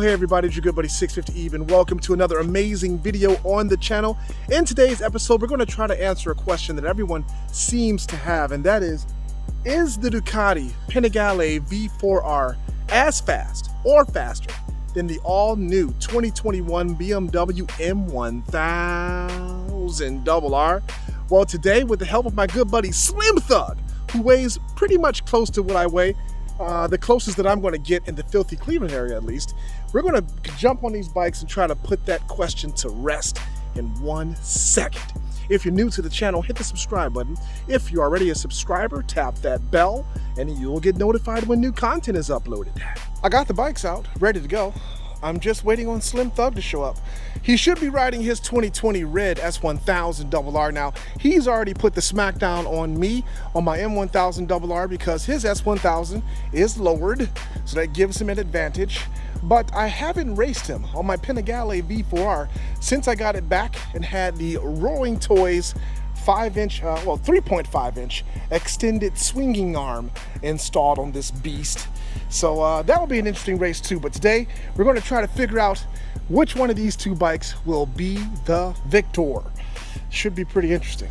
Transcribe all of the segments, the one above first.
hey everybody, it's your good buddy 650 Eve, and welcome to another amazing video on the channel. In today's episode, we're going to try to answer a question that everyone seems to have, and that is the Ducati Panigale V4 R as fast or faster than the all-new 2021 BMW M 1000R? Well, today, with the help of my good buddy Slim Thug, who weighs pretty much close to what I weigh, the closest that I'm going to get in the filthy Cleveland area at least, we're going to jump on these bikes and try to put that question to rest in 1 second. If you're new to the channel, hit the subscribe button. If you're already a subscriber, tap that bell and you'll get notified when new content is uploaded. I got the bikes out, ready to go. I'm just waiting on Slim Thug to show up. He should be riding his 2020 red S1000RR now. He's already put the smackdown on me on my M1000RR because his S1000 is lowered, so that gives him an advantage. But I haven't raced him on my Panigale V4 R since I got it back and had the Roaring Toys 3.5 inch extended swinging arm installed on this beast. So that will be an interesting race too. But today we're going to try to figure out which one of these two bikes will be the victor. Should be pretty interesting.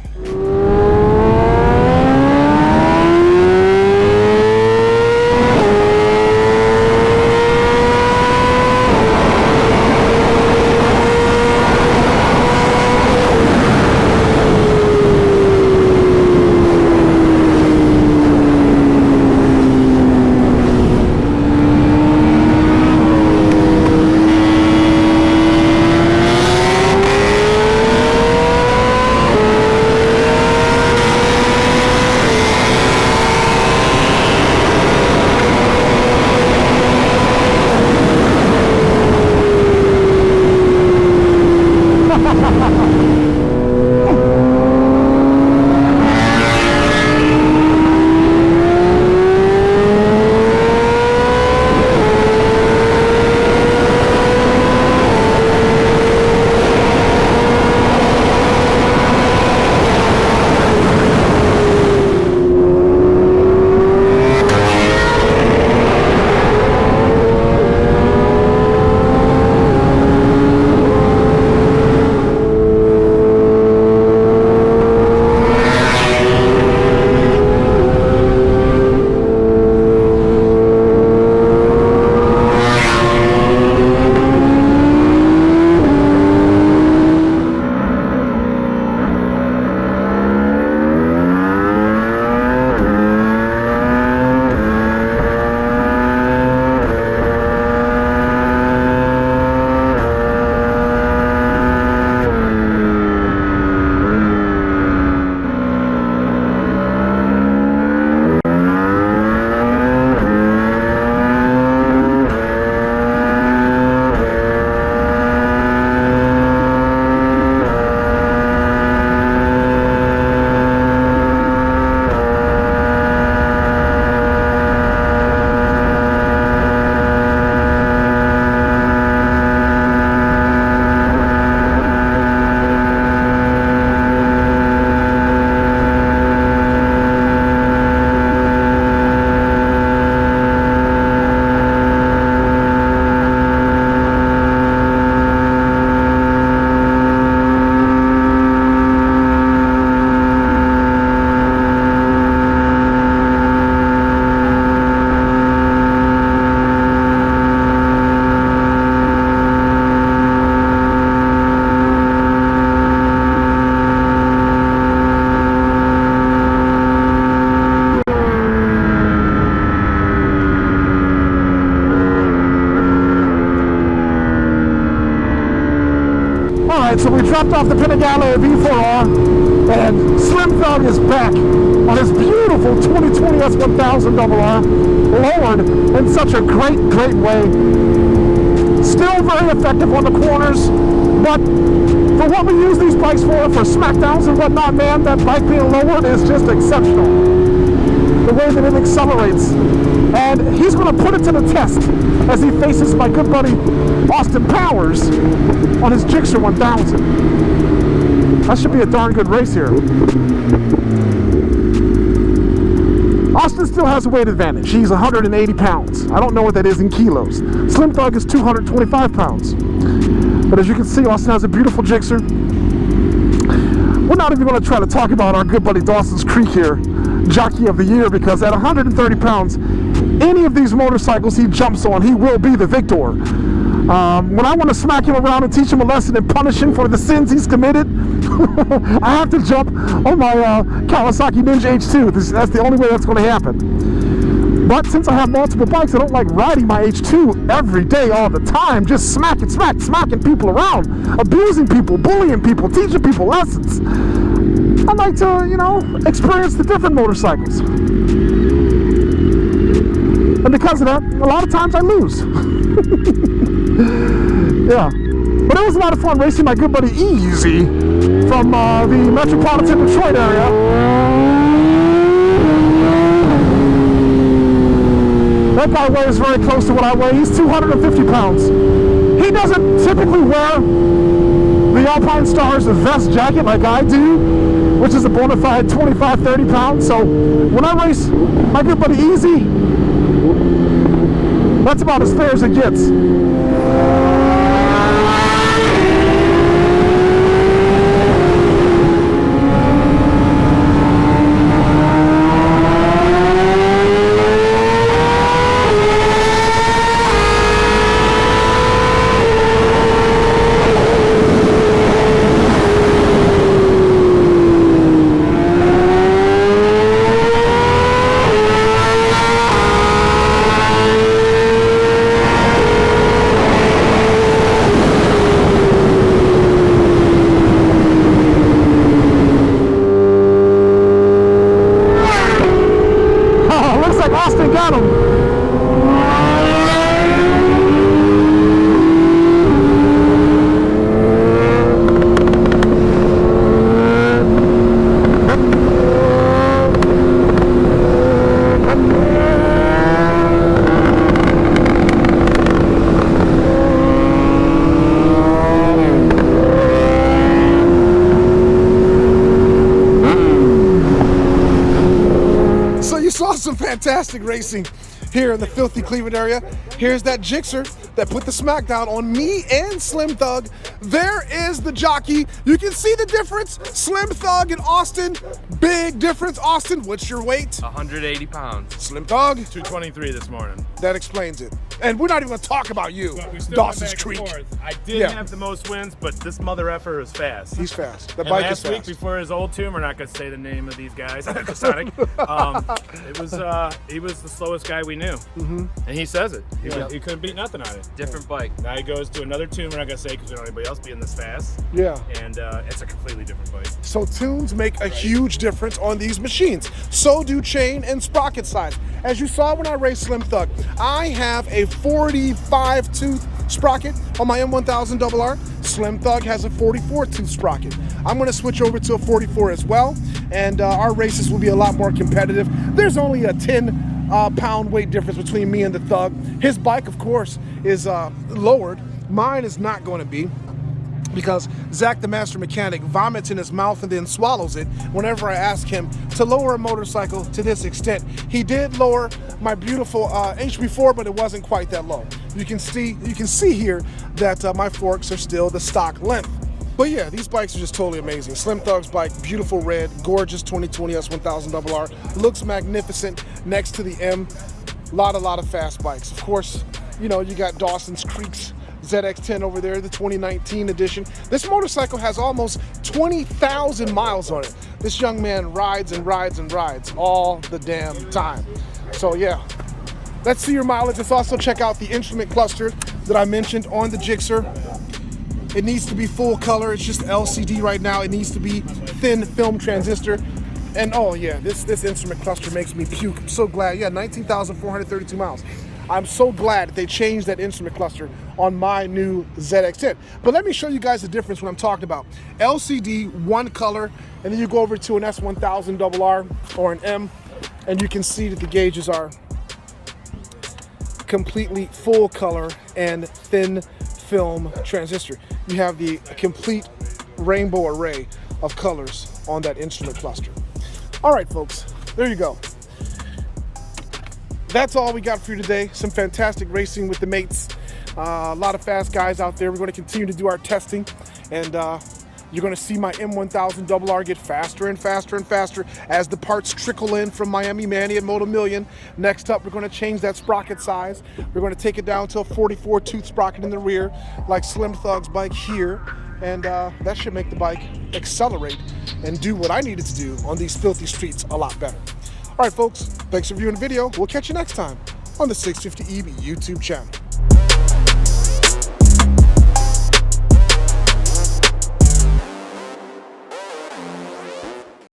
So we dropped off the Panigale V4 R, and Slim Thug is back on his beautiful 2020 S1000RR, lowered in such a great way. Still very effective on the corners, but for what we use these bikes for smackdowns and whatnot, man, that bike being lowered is just exceptional. The way that it accelerates. And he's going to put it to the test as he faces my good buddy Austin Powers on his Gixxer 1000. That should be a darn good race here. Austin still has a weight advantage. He's 180 pounds. I don't know what that is in kilos. Slim Thug is 225 pounds. But as you can see, Austin has a beautiful Gixxer. We're not even going to try to talk about our good buddy Dawson's Creek here, Jockey of the Year, because at 130 pounds, any of these motorcycles he jumps on, he will be the victor. When I want to smack him around and teach him a lesson and punish him for the sins he's committed, I have to jump on my Kawasaki Ninja H2. That's the only way that's going to happen. But since I have multiple bikes, I don't like riding my H2 every day, all the time, just smacking people around, abusing people, bullying people, teaching people lessons. I like to, you know, experience the different motorcycles. And because of that, a lot of times I lose. Yeah. But it was a lot of fun racing my good buddy Easy from the metropolitan Detroit area. That guy weighs very close to what I weigh. He's 250 pounds. He doesn't typically wear the Alpinestars vest jacket like I do, which is a bona fide 25-30 pounds. So when I race my good buddy Easy, that's about as fair as it gets. Austin got him. Some fantastic racing here in the filthy Cleveland area. Here's that Gixxer that put the smackdown on me and Slim Thug. There is the jockey. You can see the difference. Slim Thug and Austin, big difference. Austin, what's your weight? 180 pounds. Slim Thug? 223 this morning. That explains it. And we're not even going to talk about you, Dawson's Creek. I did have the most wins, but this mother effer is fast. He's fast. The and bike last is fast. week before his old tomb, we're not going to say the name of these guys. Sonic. He was the slowest guy we knew, and he says it. He couldn't beat nothing on it. Different bike. Now he goes to another tomb. We're not going to say because we don't know anybody else being this fast. Yeah. And it's a completely different bike. So tunes make a huge difference on these machines. So do chain and sprocket size. As you saw when I raced Slim Thug, I have a 45 tooth sprocket on my M1000RR. Slim Thug has a 44 tooth sprocket. I'm going to switch over to a 44 as well, and our races will be a lot more competitive. There's only a 10 pound weight difference between me and the Thug. His bike, of course, is lowered. Mine is not going to be, because Zach, the master mechanic, vomits in his mouth and then swallows it whenever I ask him to lower a motorcycle to this extent. He did lower my beautiful HB4, but it wasn't quite that low. You can see here that my forks are still the stock length. But yeah, these bikes are just totally amazing. Slim Thug's bike, beautiful red, gorgeous 2020 S1000RR, looks magnificent next to the M. Lot of fast bikes. Of course, you know, you got Dawson's Creek's ZX-10 over there, the 2019 edition. This motorcycle has almost 20,000 miles on it. This young man rides and rides and rides all the damn time. So yeah, let's see your mileage. Let's also check out the instrument cluster that I mentioned on the Gixxer. It needs to be full color. It's just LCD right now. It needs to be thin film transistor. And oh yeah, this instrument cluster makes me puke. I'm so glad. Yeah, 19,432 miles. I'm so glad that they changed that instrument cluster on my new ZX-10. But let me show you guys the difference when I'm talking about LCD, one color, and then you go over to an S1000RR or an M, and you can see that the gauges are completely full color and thin film transistor. You have the complete rainbow array of colors on that instrument cluster. All right, folks, there you go. that's all we got for you today. Some fantastic racing with the mates. A lot of fast guys out there. We're going to continue to do our testing, and you're going to see my M1000RR get faster and faster and faster as the parts trickle in from Miami Manny and Moto Million. Next up, we're going to change that sprocket size. We're going to take it down to a 44 tooth sprocket in the rear, like Slim Thug's bike here, and that should make the bike accelerate and do what I needed to do on these filthy streets a lot better. All right, folks, thanks for viewing the video. We'll catch you next time on the 650EB YouTube channel.